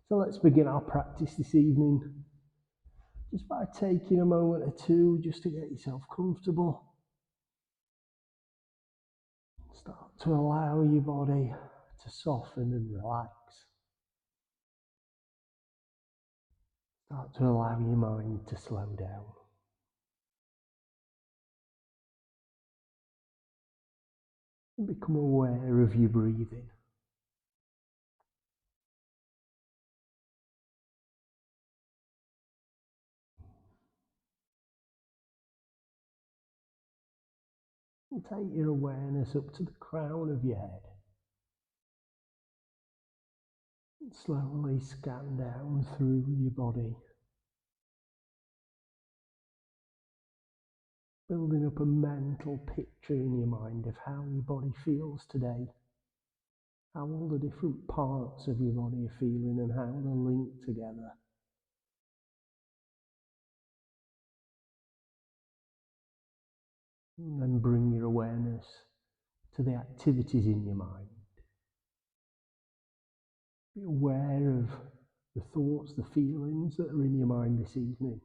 So let's begin our practice this evening just by taking a moment or two just to get yourself comfortable. Start to allow your body to soften and relax. Start to allow your mind to slow down. And become aware of your breathing. And take your awareness up to the crown of your head. And slowly scan down through your body. Building up a mental picture in your mind of how your body feels today. How all the different parts of your body are feeling and how they're linked together. And then bring your awareness to the activities in your mind. Be aware of the thoughts, the feelings that are in your mind this evening.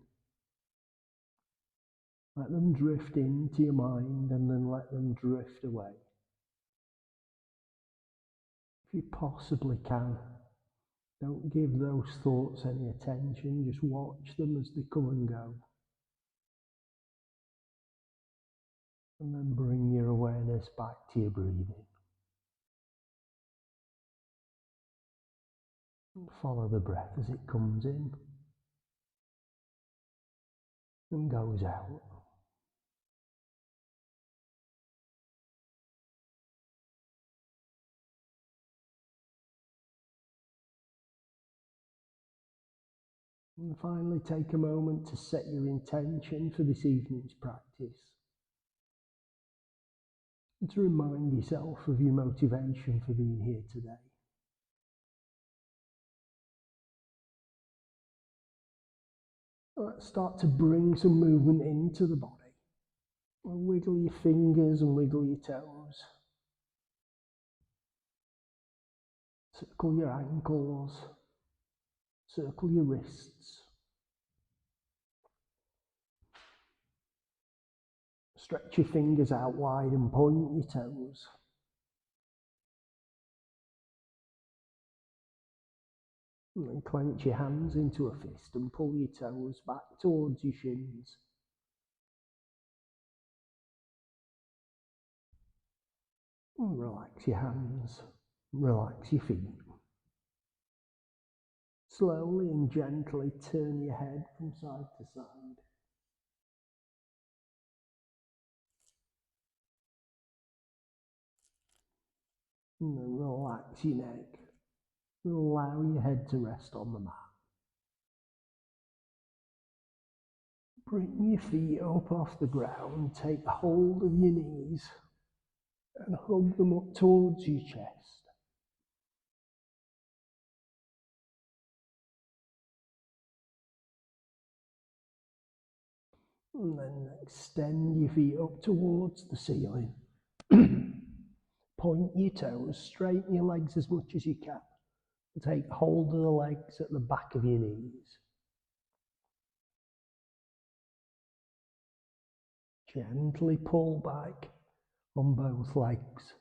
Let them drift into your mind and then let them drift away. If you possibly can, don't give those thoughts any attention, just watch them as they come and go. And then bring your awareness back to your breathing. And follow the breath as it comes in and goes out. And finally, take a moment to set your intention for this evening's practice. And to remind yourself of your motivation for being here today. Let's start to bring some movement into the body. Wiggle your fingers and wiggle your toes. Circle your ankles. Circle your wrists. Stretch your fingers out wide and point your toes. And then clench your hands into a fist and pull your toes back towards your shins. And relax your hands, relax your feet. Slowly and gently turn your head from side to side. And then relax your neck. And allow your head to rest on the mat. Bring your feet up off the ground, take hold of your knees and hug them up towards your chest. And then extend your feet up towards the ceiling. Point your toes, straighten your legs as much as you can. And take hold of the legs at the back of your knees. Gently pull back on both legs.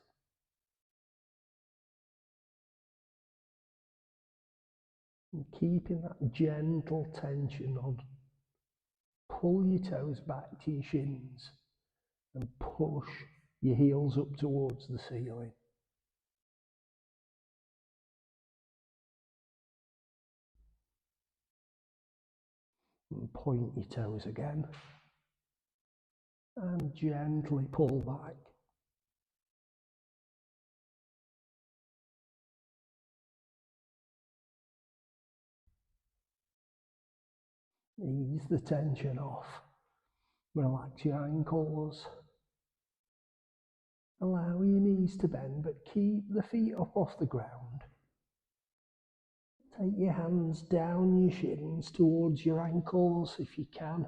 And keeping that gentle tension on, pull your toes back to your shins and push your heels up towards the ceiling. And point your toes again. And gently pull back. Ease the tension off. Relax your ankles. Allow your knees to bend, but keep the feet up off the ground. Take your hands down your shins towards your ankles if you can,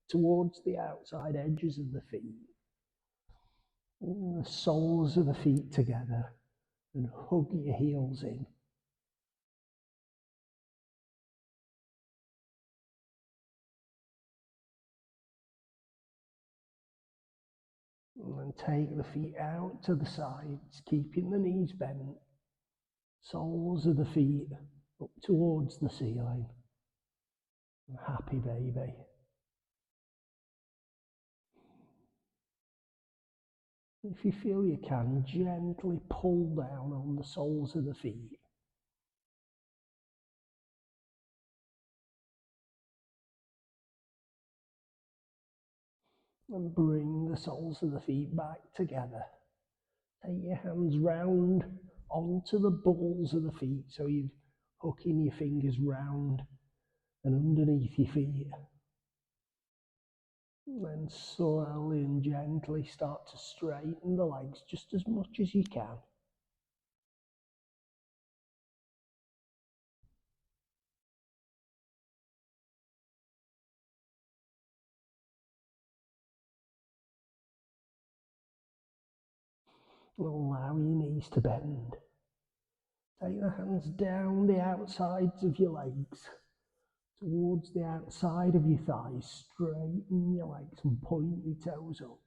towards the outside edges of the feet. And the soles of the feet together and hug your heels in. And then take the feet out to the sides, keeping the knees bent, soles of the feet up towards the ceiling. Happy baby. If you feel you can, gently pull down on the soles of the feet. And bring the soles of the feet back together. Take your hands round onto the balls of the feet, so you're hooking your fingers round and underneath your feet. And then slowly and gently start to straighten the legs just as much as you can. Allow your knees to bend. Take the hands down the outsides of your legs, towards the outside of your thighs. Straighten your legs and point your toes up.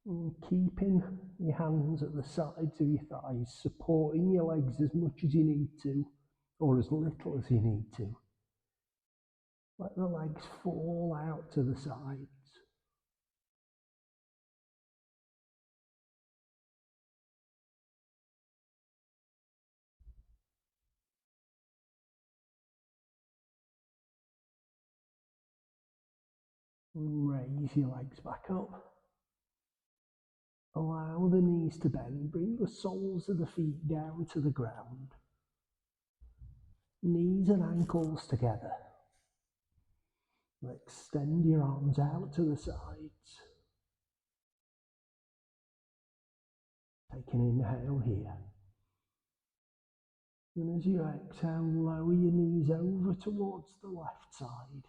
And keeping your hands at the sides of your thighs, supporting your legs as much as you need to, or as little as you need to. Let the legs fall out to the sides. And raise your legs back up. Allow the knees to bend. Bring the soles of the feet down to the ground. Knees and ankles together. Extend your arms out to the sides. Take an inhale here. And as you exhale, lower your knees over towards the left side.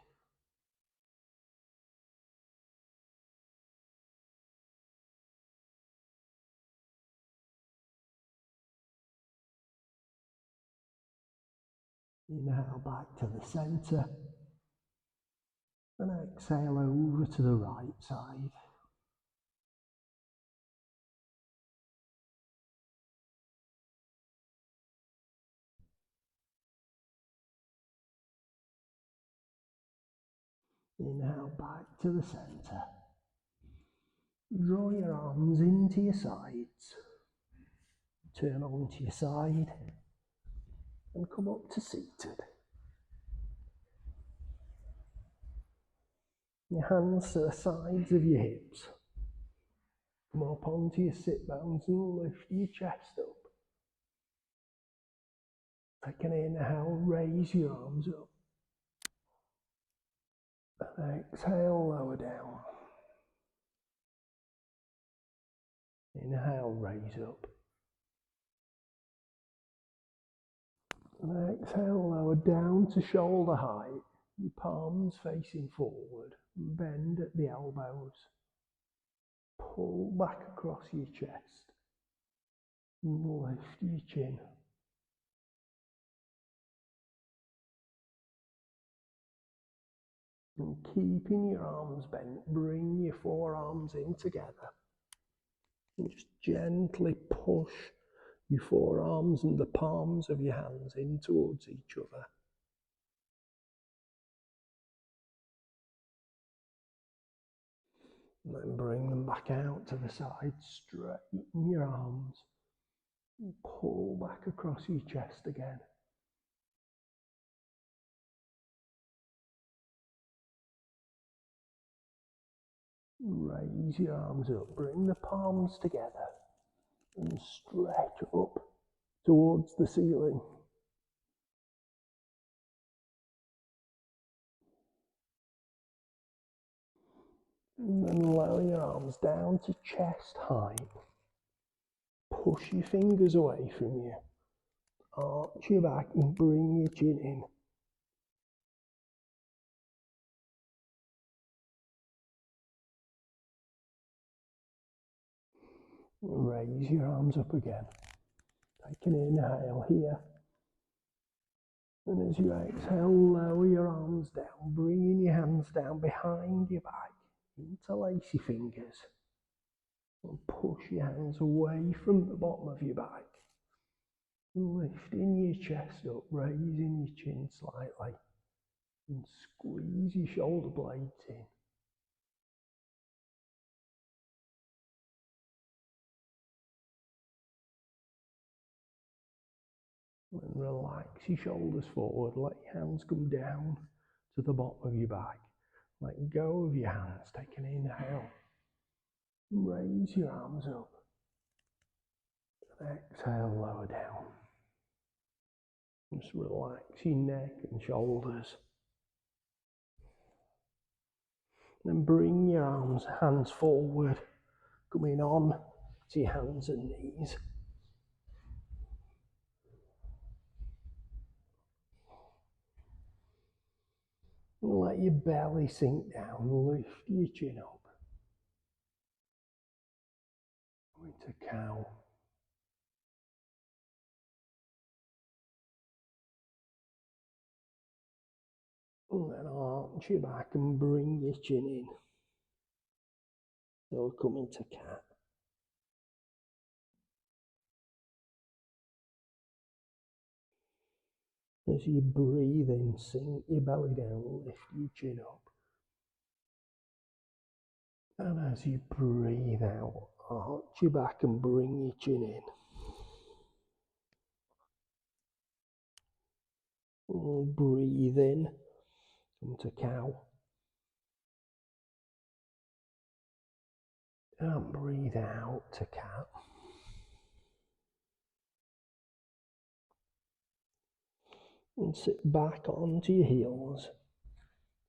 Inhale back to the centre. And exhale over to the right side. Inhale back to the centre. Draw your arms into your sides. Turn onto your side and come up to seated. Your hands to the sides of your hips. Come up onto your sit bones and lift your chest up. Take an inhale, raise your arms up. And exhale, lower down. Inhale, raise up. And exhale, lower down to shoulder height. Your palms facing forward. Bend at the elbows. Pull back across your chest. And lift your chin. And keeping your arms bent, bring your forearms in together. And just gently push your forearms and the palms of your hands in towards each other. And then bring them back out to the side, straighten your arms, and pull back across your chest again. Raise your arms up, bring the palms together, and stretch up towards the ceiling. And then lower your arms down to chest height. Push your fingers away from you. Arch your back and bring your chin in. Raise your arms up again. Take an inhale here. And as you exhale, lower your arms down, bringing your hands down behind your back. Interlace your fingers and push your hands away from the bottom of your back. Lifting your chest up, raising your chin slightly, and squeeze your shoulder blades in. And relax your shoulders forward, let your hands come down to the bottom of your back. Let go of your hands, take an inhale. Raise your arms up. And exhale, lower down. Just relax your neck and shoulders. Then bring your hands forward, coming on to your hands and knees. And let your belly sink down, lift your chin up. Into cow. And then arch your back and bring your chin in. So we'll come into cat. As you breathe in, sink your belly down, lift your chin up. And as you breathe out, arch your back and bring your chin in. And breathe in, come to cow. And breathe out to cat. And sit back onto your heels.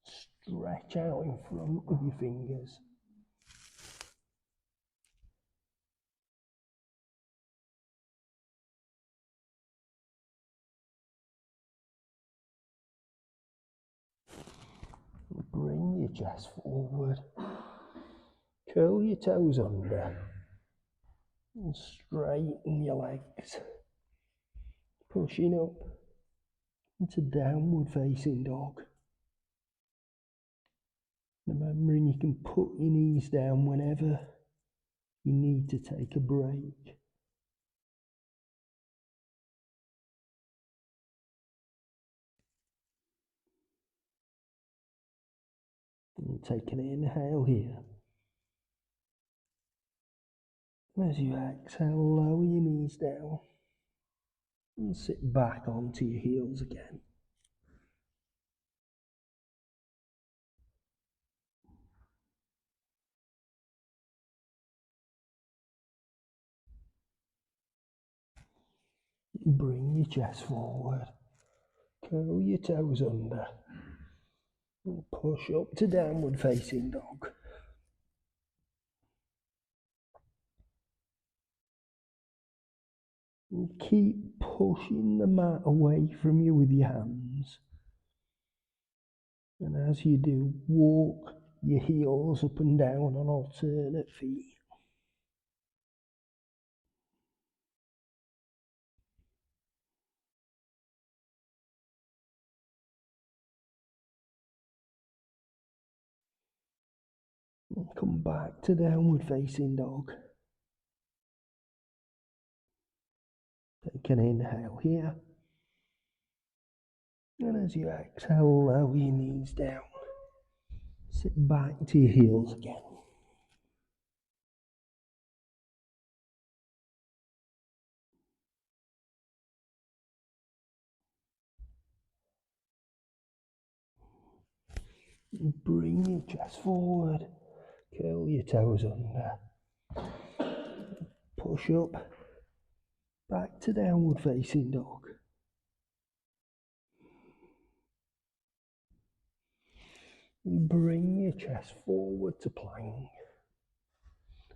Stretch out in front with your fingers. Bring your chest forward. Curl your toes under. And straighten your legs. Pushing up into downward facing dog. Remembering you can put your knees down whenever you need to take a break. And take an inhale here. As you exhale, lower your knees down and sit back onto your heels again. Bring your chest forward, curl your toes under, and push up to downward facing dog. And keep pushing the mat away from you with your hands. And as you do, walk your heels up and down on alternate feet. And come back to downward facing dog. Take an inhale here. And as you exhale, lower your knees down. Sit back to your heels again. Bring your chest forward. Curl your toes under. Push up. Back to downward facing dog. Bring your chest forward to plank.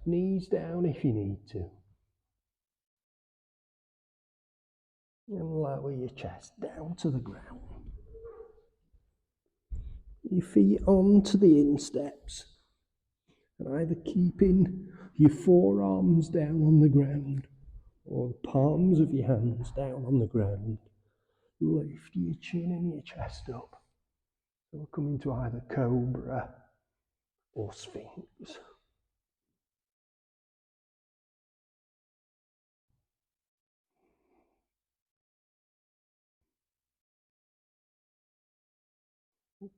Knees down if you need to. And lower your chest down to the ground. Your feet onto the insteps. And either keeping your forearms down on the ground or the palms of your hands down on the ground. Lift your chin and your chest up. So we'll come into either cobra, or sphinx.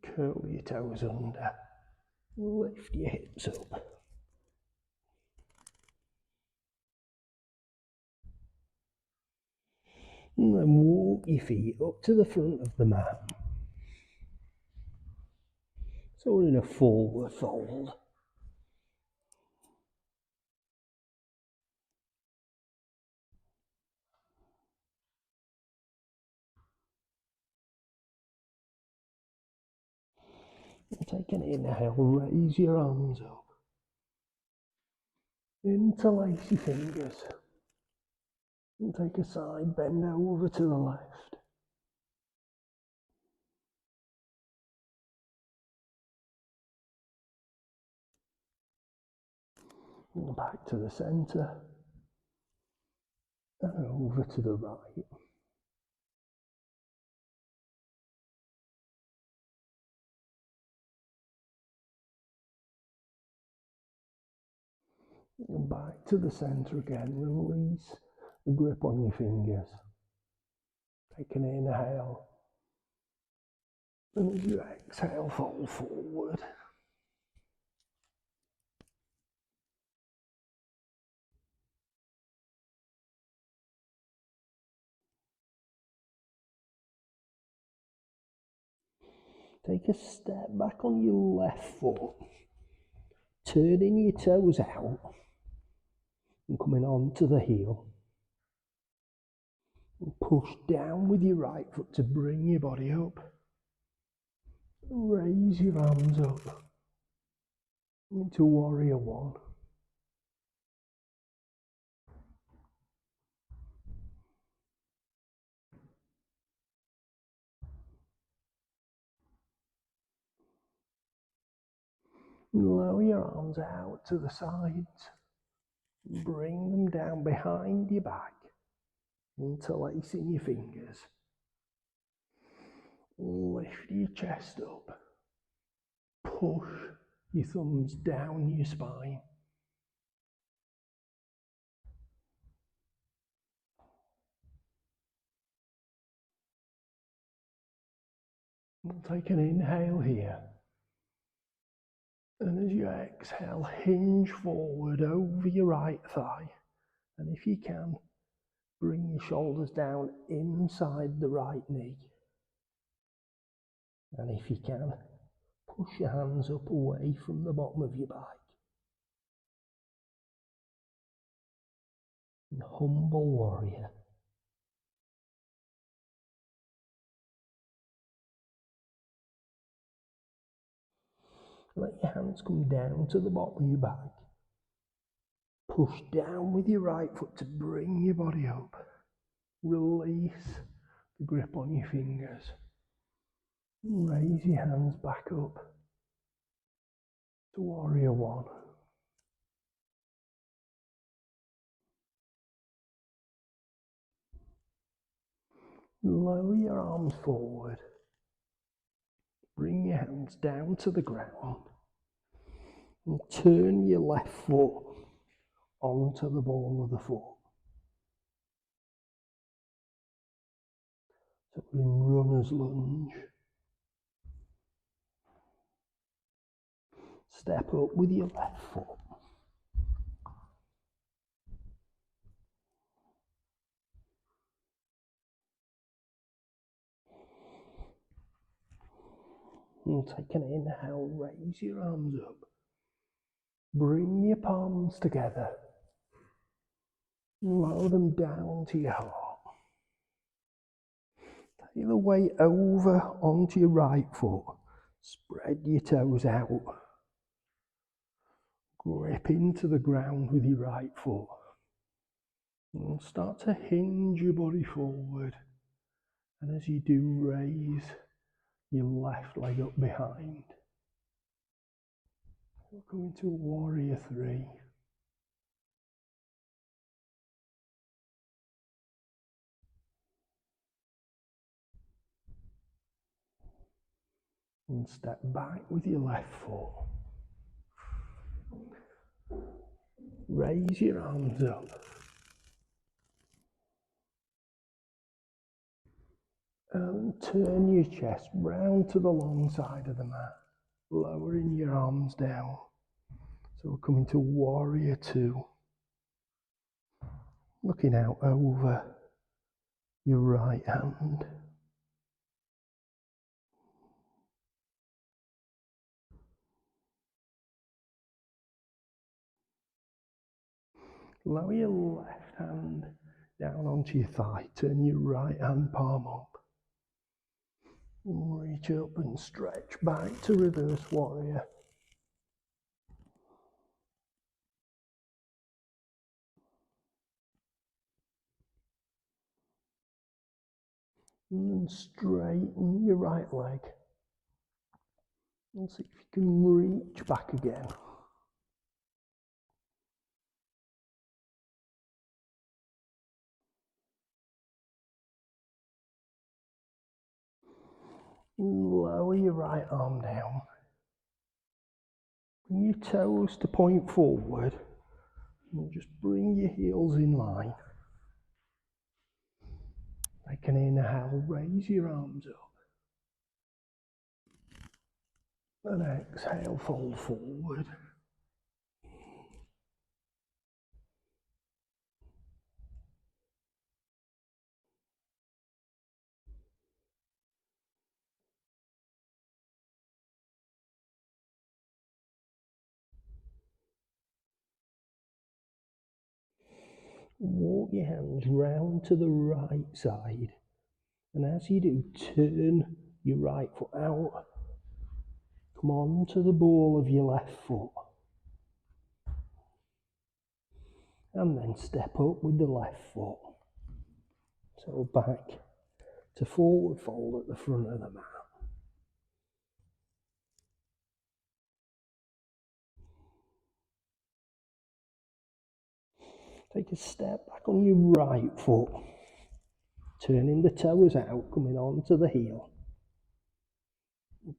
Curl your toes under, lift your hips up. And then walk your feet up to the front of the mat. So we're in a forward fold. And take an inhale, raise your arms up. Interlace your fingers. And take a side bend over to the left. And back to the centre. And over to the right. And back to the centre again. Release the grip on your fingers. Take an inhale. And as you exhale, fold forward. Take a step back on your left foot, turning your toes out and coming onto the heel. And push down with your right foot to bring your body up. Raise your arms up into warrior one. Lower your arms out to the sides. Bring them down behind your back, interlacing your fingers. Lift your chest up. Push your thumbs down your spine. We'll take an inhale here. And as you exhale, hinge forward over your right thigh. And if you can, bring your shoulders down inside the right knee. And if you can, push your hands up away from the bottom of your back. And humble warrior. Let your hands come down to the bottom of your back. Push down with your right foot to bring your body up. Release the grip on your fingers. Raise your hands back up to warrior one. Lower your arms forward. Bring your hands down to the ground. And turn your left foot onto the ball of the foot. So we're in runner's lunge. Step up with your left foot. And take an inhale, raise your arms up. Bring your palms together. Lower them down to your heart. Take the weight over onto your right foot. Spread your toes out. Grip into the ground with your right foot. And start to hinge your body forward. And as you do, raise your left leg up behind. We'll go into warrior three. And step back with your left foot. Raise your arms up. And turn your chest round to the long side of the mat, lowering your arms down. So we're coming to warrior two. Looking out over your right hand. Lower your left hand down onto your thigh. Turn your right hand palm up. Reach up and stretch back to reverse warrior. And then straighten your right leg. And see if you can reach back again. Lower your right arm down. Bring your toes to point forward. And just bring your heels in line. Take an inhale, raise your arms up. And exhale, fold forward. Walk your hands round to the right side, and as you do, turn your right foot out. Come on to the ball of your left foot, and then step up with the left foot. So back to forward fold at the front of the mat. Take a step back on your right foot, turning the toes out, coming onto the heel.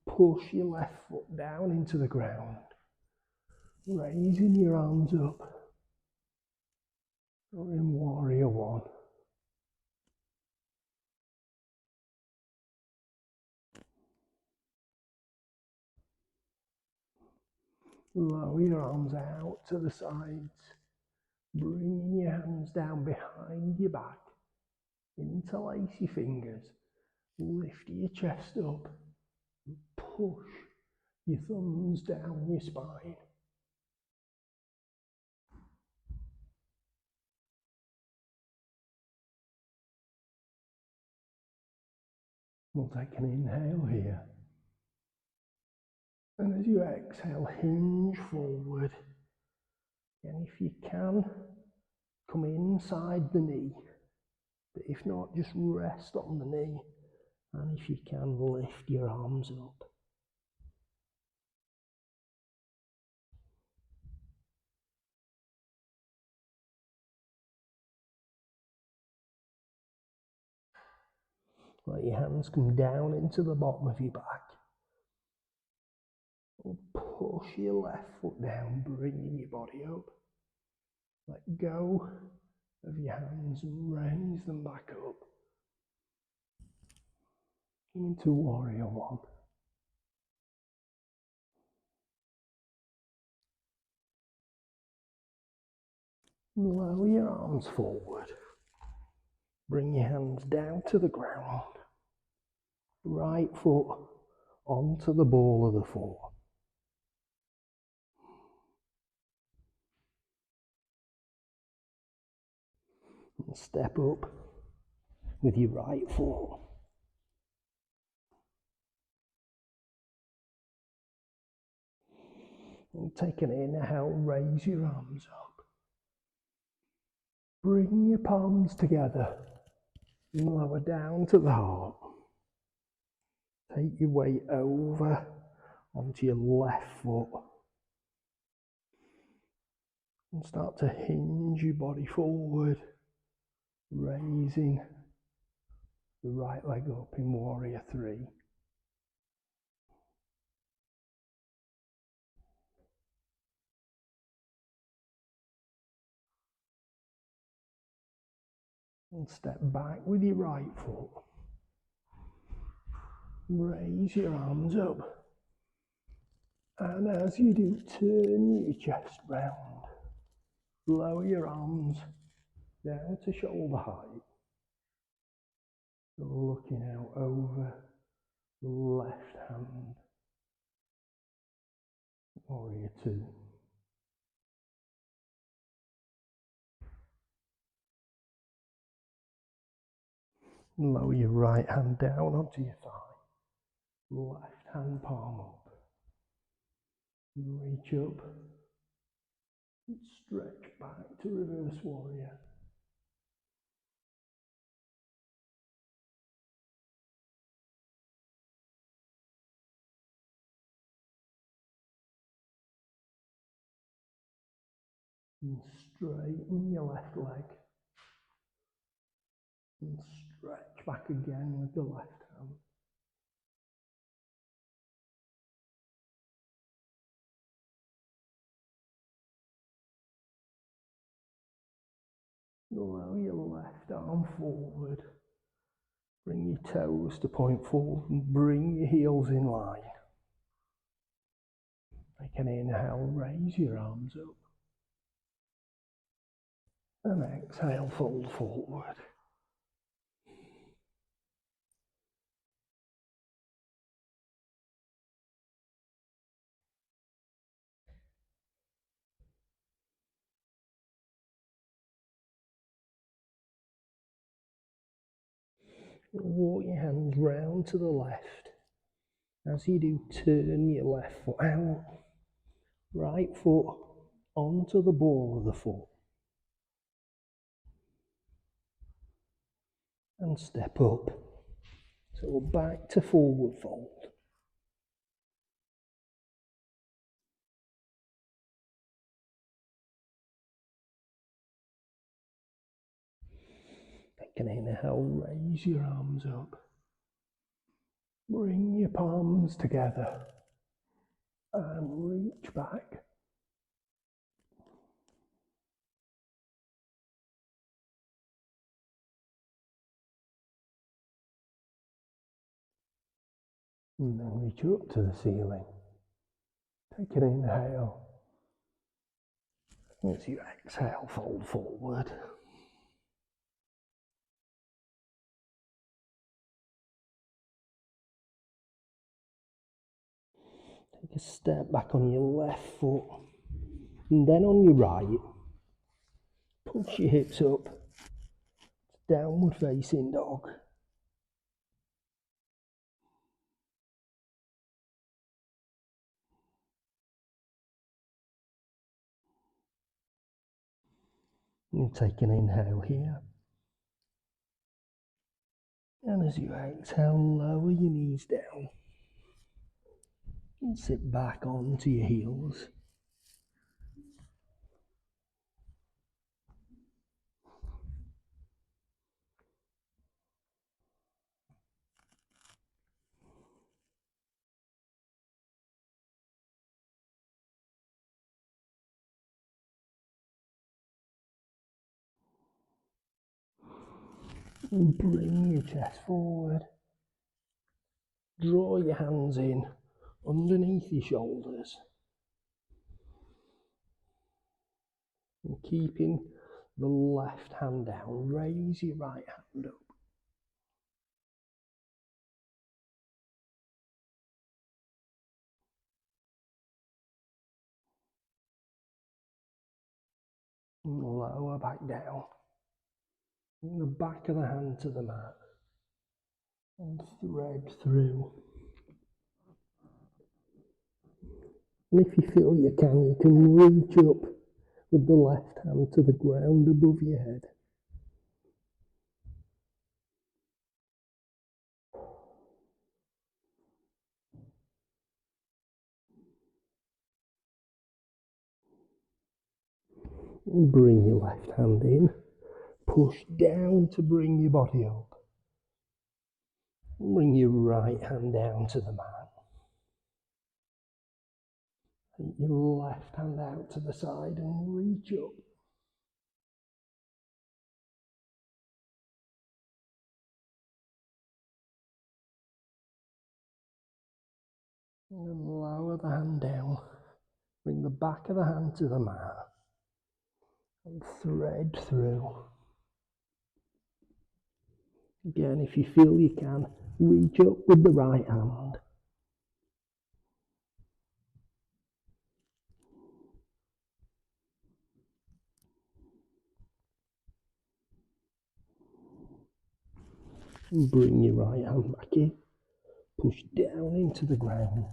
Push your left foot down into the ground, raising your arms up. We're in warrior one. Lower your arms out to the sides, bringing your hands down behind your back, interlace your fingers, lift your chest up, push your thumbs down your spine. We'll take an inhale here. And as you exhale, hinge forward. And if you can, come inside the knee. But if not, just rest on the knee. And if you can, lift your arms up. Let your hands come down into the bottom of your back. Push your left foot down, bringing your body up. Let go of your hands and raise them back up. Into warrior one. Lower your arms forward. Bring your hands down to the ground. Right foot onto the ball of the foot. And step up with your right foot. And take an inhale, raise your arms up. Bring your palms together and lower down to the heart. Take your weight over onto your left foot. And start to hinge your body forward, raising the right leg up in warrior three. And step back with your right foot. Raise your arms up. And as you do, turn your chest round. Lower your arms down to shoulder height. Looking out over the left hand. Warrior two. Lower your right hand down onto your thigh. Left hand palm up. Reach up. And stretch back to reverse warrior. And straighten your left leg. And stretch back again with the left hand. Allow your left arm forward. Bring your toes to point forward and bring your heels in line. Take an inhale, raise your arms up. And exhale, fold forward. Walk your hands round to the left. As you do, turn your left foot out. Right foot onto the ball of the foot. And step up. So back to forward fold. Take an inhale, raise your arms up. Bring your palms together and reach back. And then reach up to the ceiling. Take an inhale. As you exhale, fold forward. Take a step back on your left foot. And then on your right, push your hips up. Downward facing dog. And take an inhale here. And as you exhale, lower your knees down. And sit back onto your heels. And bring your chest forward. Draw your hands in underneath your shoulders. And keeping the left hand down, raise your right hand up. And lower back down. And the back of the hand to the mat. And thread through. And if you feel you can reach up with the left hand to the ground above your head. And bring your left hand in. Push down to bring your body up. Bring your right hand down to the mat. Take your left hand out to the side and reach up. And lower the hand down. Bring the back of the hand to the mat and thread through. Again, if you feel you can, reach up with the right hand. And bring your right hand back in. Push down into the ground.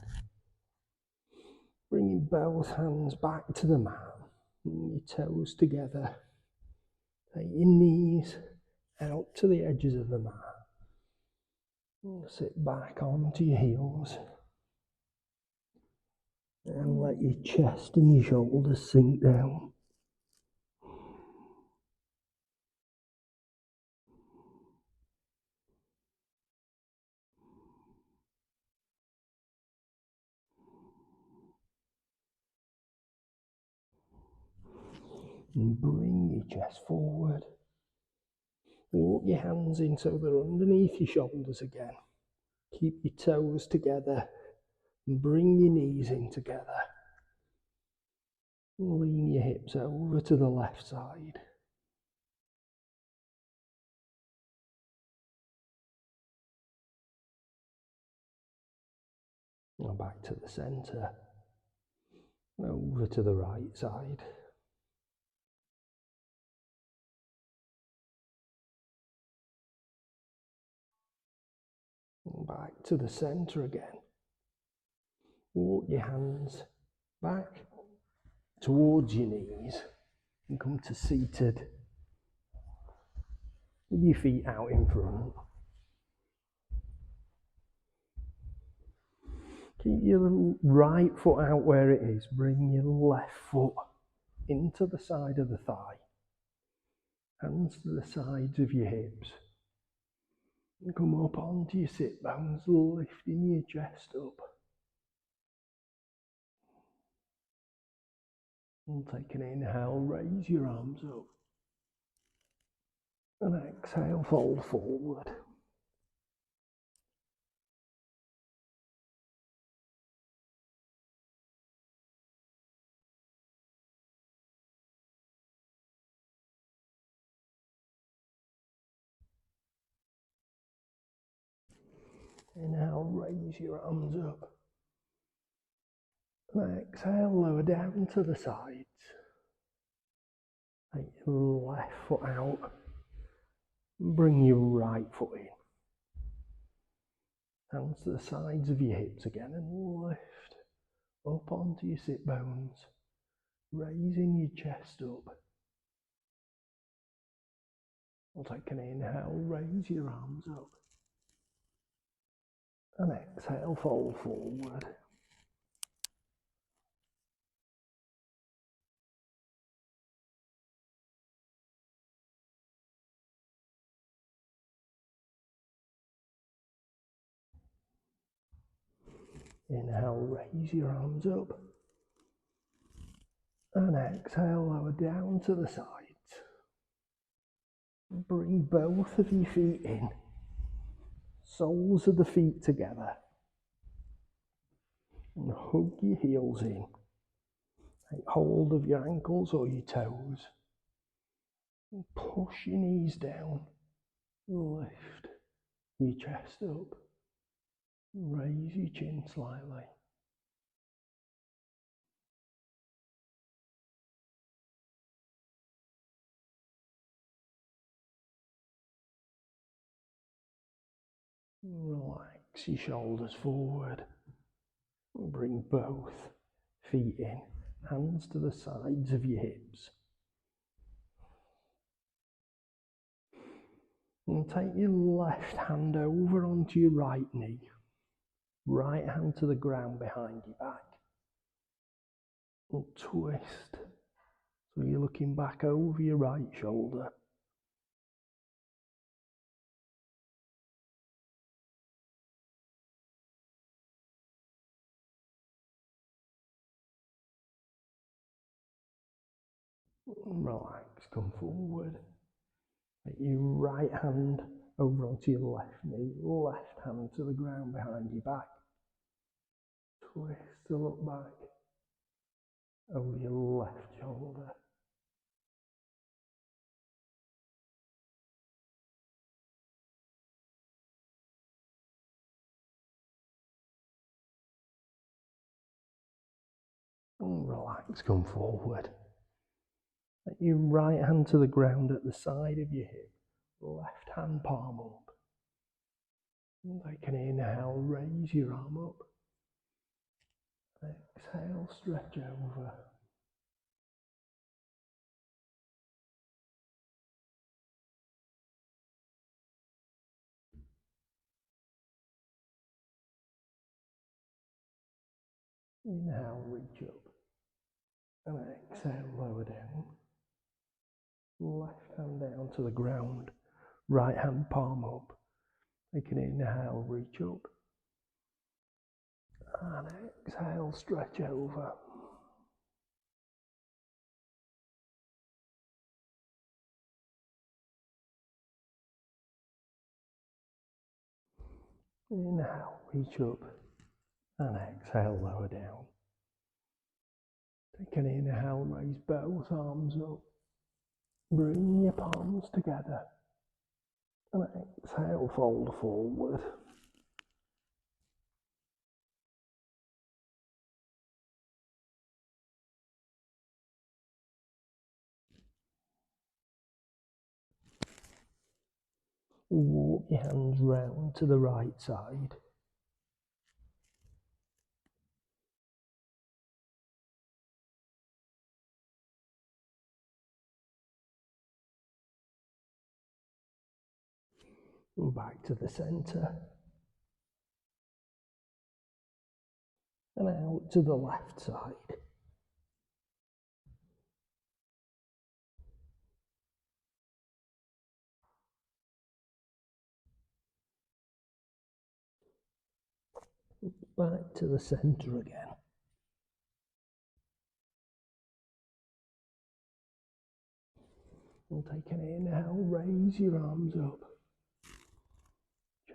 Bringing both hands back to the mat. Bring your toes together. Take your knees out to the edges of the mat. And sit back onto your heels. And let your chest and your shoulders sink down. And bring your chest forward. Walk your hands in so they're underneath your shoulders again. Keep your toes together and bring your knees in together. And lean your hips over to the left side. And back to the centre. Over to the right side. And back to the centre again. Walk your hands back towards your knees and come to seated with your feet out in front. Keep your right foot out where it is. Bring your left foot into the side of the thigh. Hands to the sides of your hips. And come up onto your sit bones, lifting your chest up. And take an inhale, raise your arms up. And exhale, fold forward. Inhale, raise your arms up. And exhale, lower down to the sides. Take your left foot out. And bring your right foot in. Hands to the sides of your hips again and lift up onto your sit bones. Raising your chest up. We'll take an inhale, raise your arms up. And exhale, fold forward. Inhale, raise your arms up. And exhale, lower down to the sides. Bring both of your feet in. Soles of the feet together. And hug your heels in. Take hold of your ankles or your toes. And push your knees down. Lift your chest up. Raise your chin slightly. Relax your shoulders forward. Bring both feet in. Hands to the sides of your hips. And take your left hand over onto your right knee. Right hand to the ground behind your back. And twist. So you're looking back over your right shoulder. And relax, come forward. Take your right hand over onto your left knee. Left hand to the ground behind your back. twist to look back over your left shoulder. And relax, come forward. Let your right hand to the ground at the side of your hip, left hand palm up. And take an inhale, raise your arm up. Exhale, stretch over. Inhale, reach up. And exhale, lower down. Left hand down to the ground, right hand palm up. Take an inhale, reach up. And exhale, stretch over. Inhale, reach up. And exhale, lower down. Take an inhale, raise both arms up. Bring your palms together. And exhale, fold forward. Walk your hands round to the right side. And back to the centre. And out to the left side. Back to the centre again. And take an inhale, raise your arms up.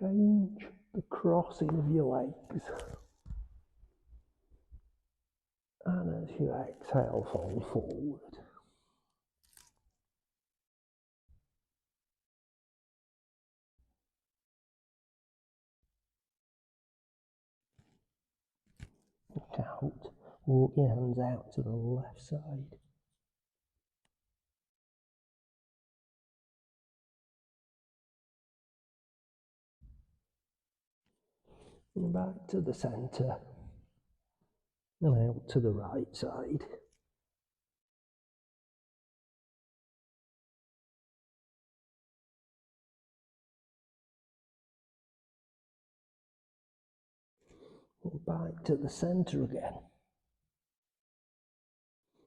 Change the crossing of your legs. And as you exhale, fold forward. Out. Walk your hands out to the left side. And back to the centre. And out to the right side. And back to the centre again.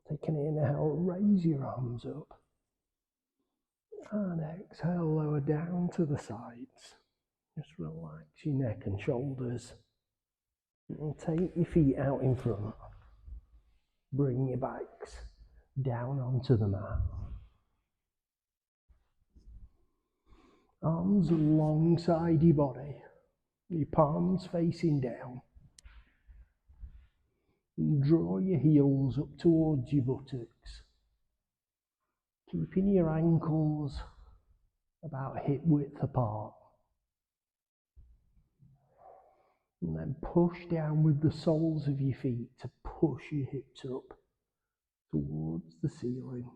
Take an inhale, raise your arms up. And exhale, lower down to the sides. Just relax your neck and shoulders. And take your feet out in front. Bring your backs down onto the mat. Arms alongside your body. Your palms facing down. And draw your heels up towards your buttocks. Keeping your ankles about hip width apart. And then push down with the soles of your feet to push your hips up towards the ceiling.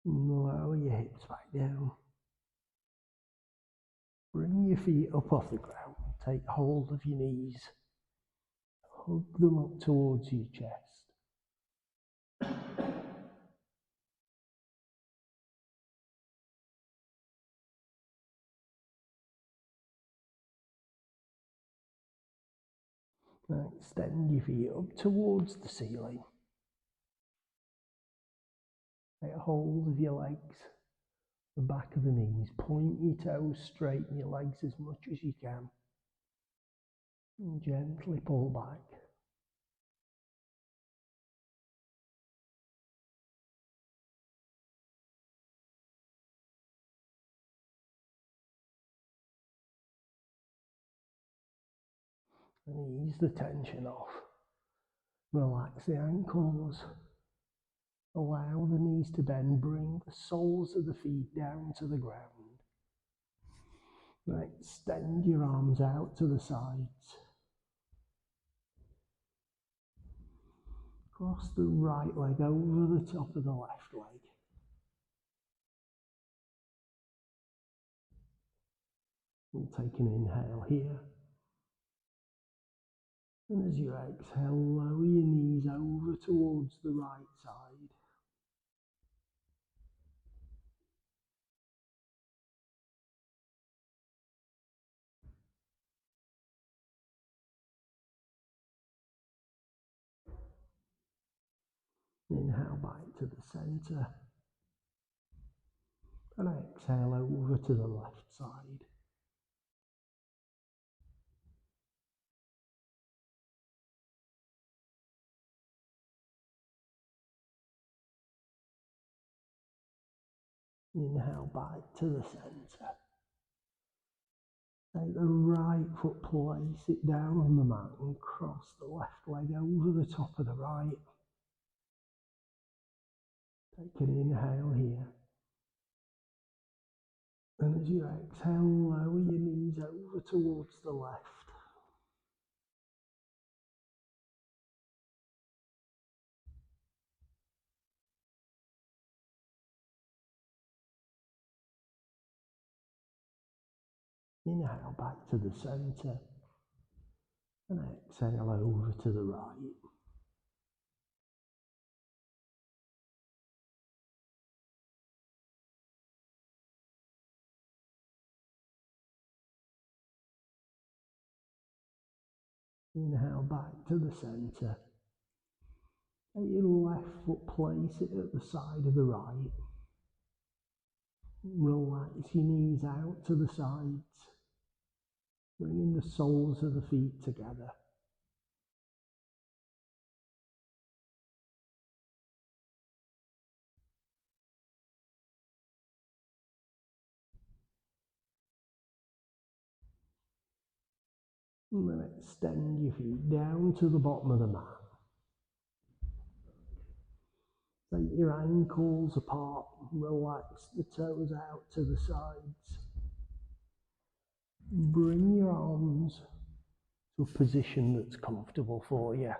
And lower your hips back down. Bring your feet up off the ground. Take hold of your knees. Hug them up towards your chest. Now extend your feet up towards the ceiling. Take hold of your legs, the back of the knees. Point your toes, straighten your legs as much as you can. And gently pull back. And ease the tension off. Relax the ankles. Allow the knees to bend. Bring the soles of the feet down to the ground. And extend your arms out to the sides. Cross the right leg over the top of the left leg. We'll take an inhale here. And as you exhale, lower your knees over towards the right side. Inhale back to the center. And exhale over to the left side. Inhale back to the center. Take the right foot, place it down on the mat and cross the left leg over the top of the right. Take an inhale here. And as you exhale, lower your knees over towards the left. Inhale back to the center. And exhale over to the right. Inhale back to the center. Take your left foot, place it at the side of the right. Relax your knees out to the sides, bringing the soles of the feet together. And then extend your feet down to the bottom of the mat. Take your ankles apart, relax the toes out to the sides. Bring your arms to a position that's comfortable for you.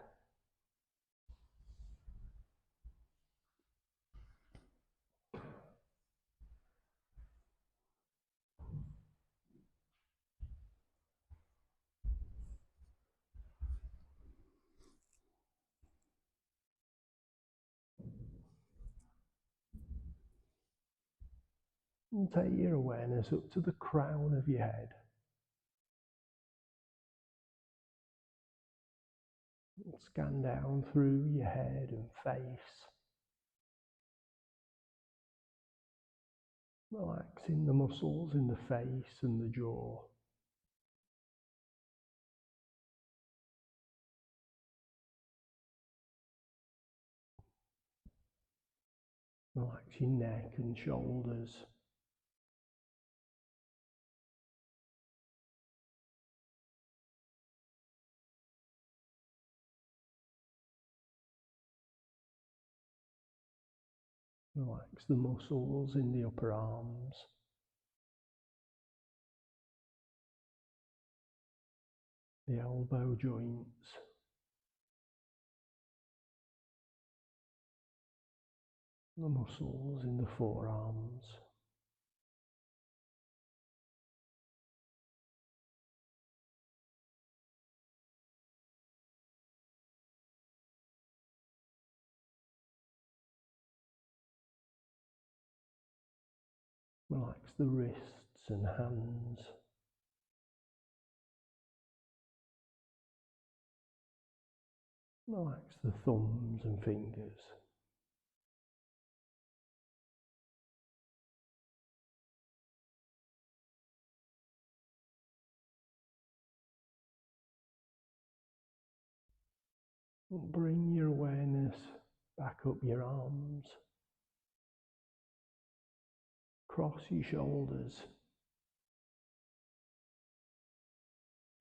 And take your awareness up to the crown of your head. And scan down through your head and face. Relaxing the muscles in the face and the jaw. Relax your neck and shoulders. Relax the muscles in the upper arms. The elbow joints. The muscles in the forearms. Relax the wrists and hands. Relax the thumbs and fingers. And bring your awareness back up your arms. Cross your shoulders.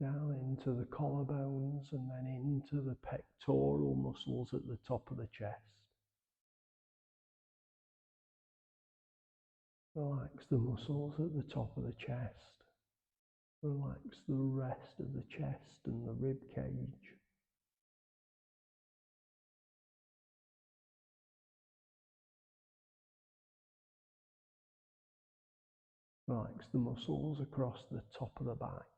down into the collarbones and then into the pectoral muscles at the top of the chest. Relax the muscles at the top of the chest. Relax the rest of the chest and the rib cage. Relax the muscles across the top of the back,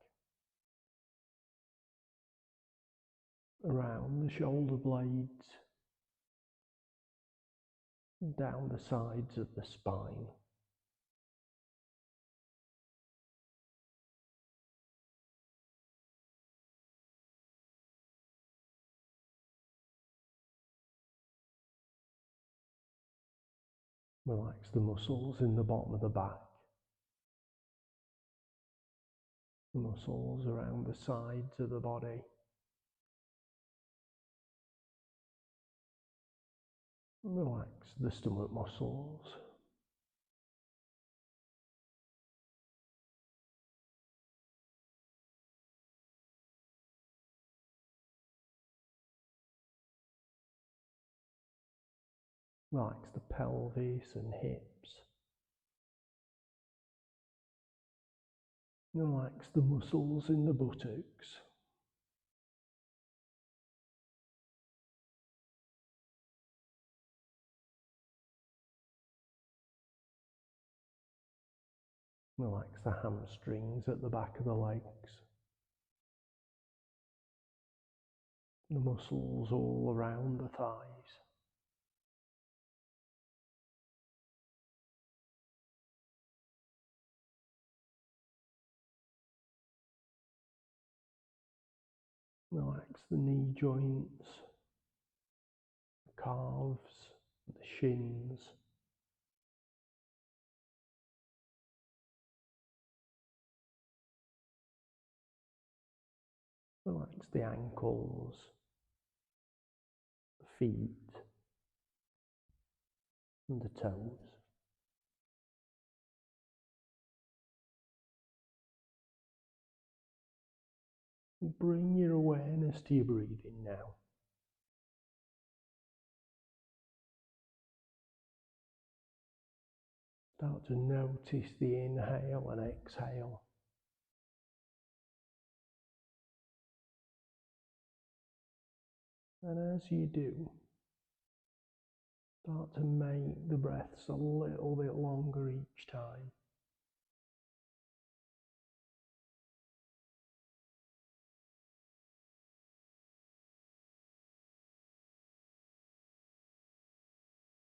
around the shoulder blades, down the sides of the spine. Relax the muscles in the bottom of the back, the muscles around the sides of the body. Relax the stomach muscles. Relax the pelvis and hips. Relax the muscles in the buttocks. Relax the hamstrings at the back of the legs. The muscles all around the thighs. Relax the knee joints, the calves, the shins. Relax the ankles, the feet, and the toes. Bring your awareness to your breathing now. Start to notice the inhale and exhale. And as you do, start to make the breaths a little bit longer each time.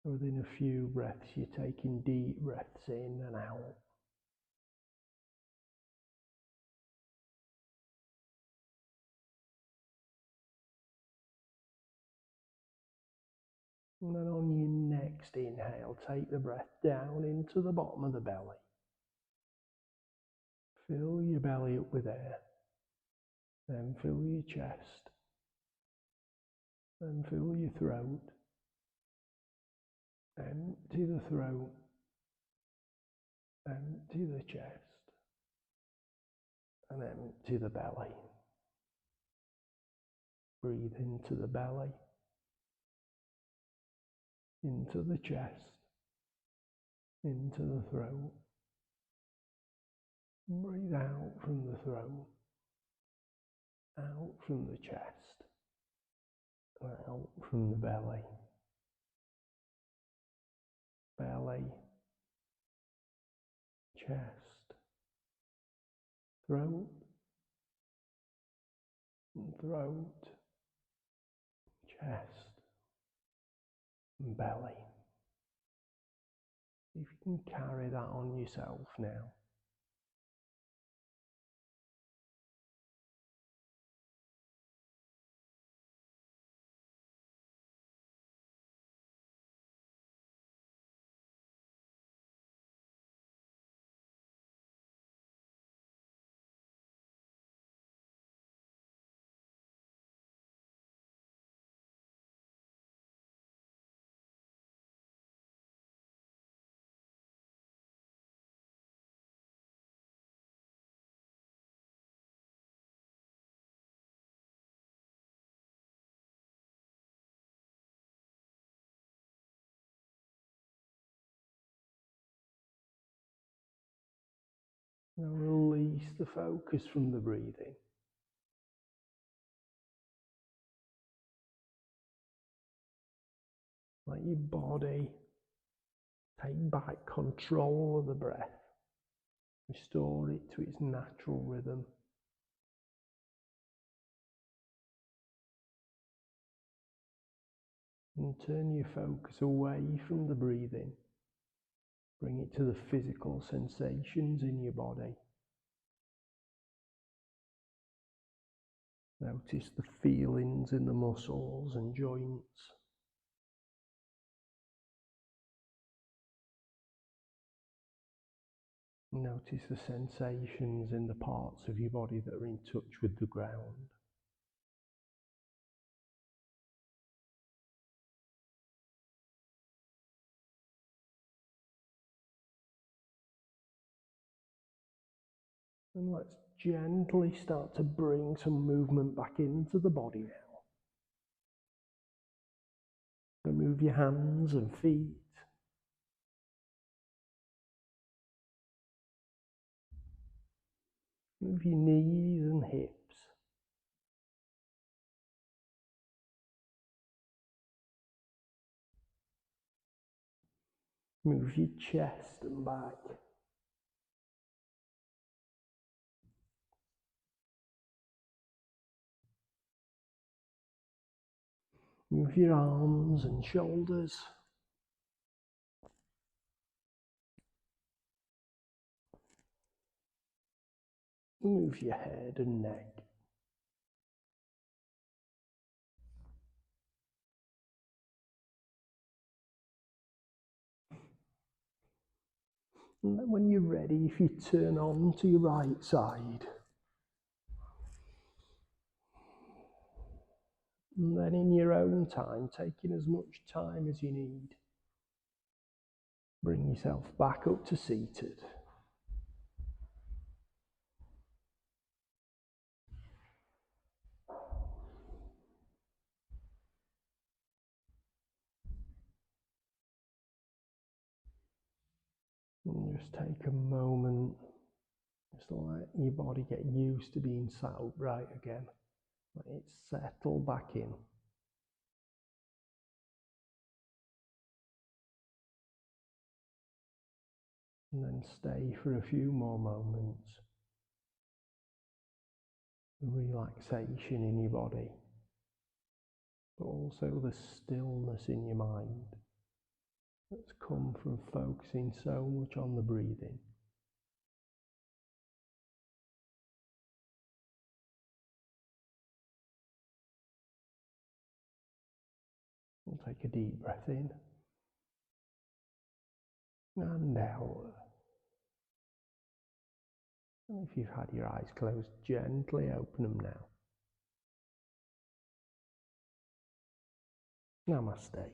Within a few breaths, you're taking deep breaths in and out. And then on your next inhale, take the breath down into the bottom of the belly. Fill your belly up with air. Then fill your chest. Then fill your throat. Empty the throat. Empty the chest. And empty the belly. Breathe into the belly. Into the chest. Into the throat. Breathe out from the throat. Out from the chest. Out from the belly. Belly. Chest. Throat. Throat. Chest. And belly. If you can carry that on yourself now. Now release the focus from the breathing. Let your body take back control of the breath. Restore it to its natural rhythm. And turn your focus away from the breathing. Bring it to the physical sensations in your body. Notice the feelings in the muscles and joints. Notice the sensations in the parts of your body that are in touch with the ground. And let's gently start to bring some movement back into the body now. So move your hands and feet. Move your knees and hips. Move your chest and back. Move your arms and shoulders. Move your head and neck. And then when you're ready, if you turn on to your right side, and then in your own time, taking as much time as you need, bring yourself back up to seated. And just take a moment, just let your body get used to being sat upright again. Let it settle back in. And then stay for a few more moments. The relaxation in your body, but also the stillness in your mind that's come from focusing so much on the breathing. We'll take a deep breath in and out. And if you've had your eyes closed, gently open them now. Namaste.